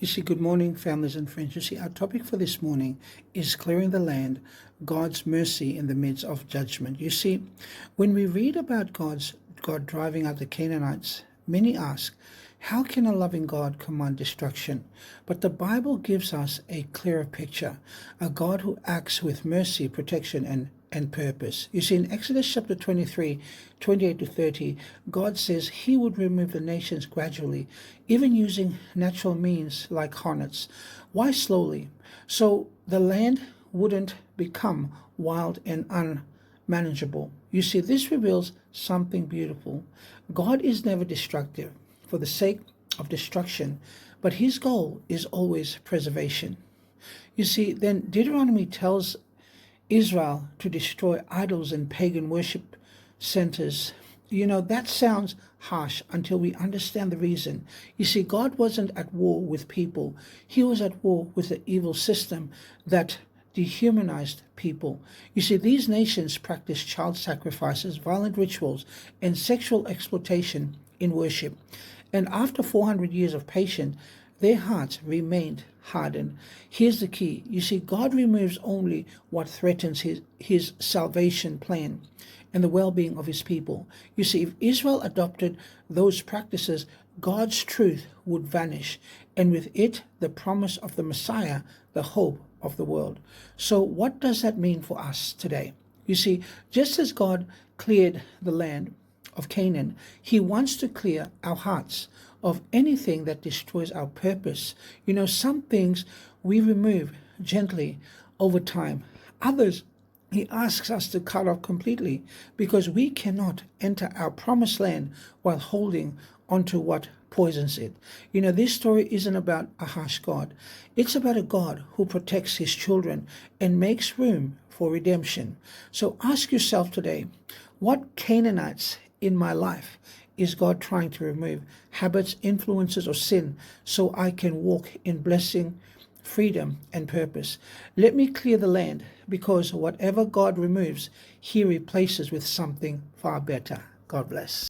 You see, good morning, families and friends. You see, our topic for this morning is clearing the land, God's mercy in the midst of judgment. You see, when we read about God driving out the Canaanites, many ask, how can a loving God command destruction? But the Bible gives us a clearer picture, a God who acts with mercy, protection, and purpose. You see, in Exodus chapter 23, 28 to 30, God says he would remove the nations gradually, even using natural means like hornets. Why slowly? So the land wouldn't become wild and unmanageable. You see, this reveals something beautiful. God is never destructive for the sake of destruction, but his goal is always preservation. You see, then Deuteronomy tells Israel to destroy idols and pagan worship centers. You know, that sounds harsh until we understand the reason. You see, God wasn't at war with people, he was at war with the evil system that dehumanized people. You see, these nations practiced child sacrifices, violent rituals, and sexual exploitation in worship. And after 400 years of patience, their hearts remained hardened. Here's the key. You see, God removes only what threatens his salvation plan and the well-being of his people. You see, if Israel adopted those practices, God's truth would vanish, and with it, the promise of the Messiah, the hope of the world. So what does that mean for us today? You see, just as God cleared the land of Canaan, he wants to clear our hearts of anything that destroys our purpose. You know, some things we remove gently over time. Others, he asks us to cut off completely because we cannot enter our promised land while holding onto what poisons it. You know, this story isn't about a harsh God. It's about a God who protects his children and makes room for redemption. So ask yourself today, what Canaanites in my life is God trying to remove? Habits, influences, or sin, so I can walk in blessing, freedom, and purpose. Let me clear the land, because whatever God removes, he replaces with something far better. God bless.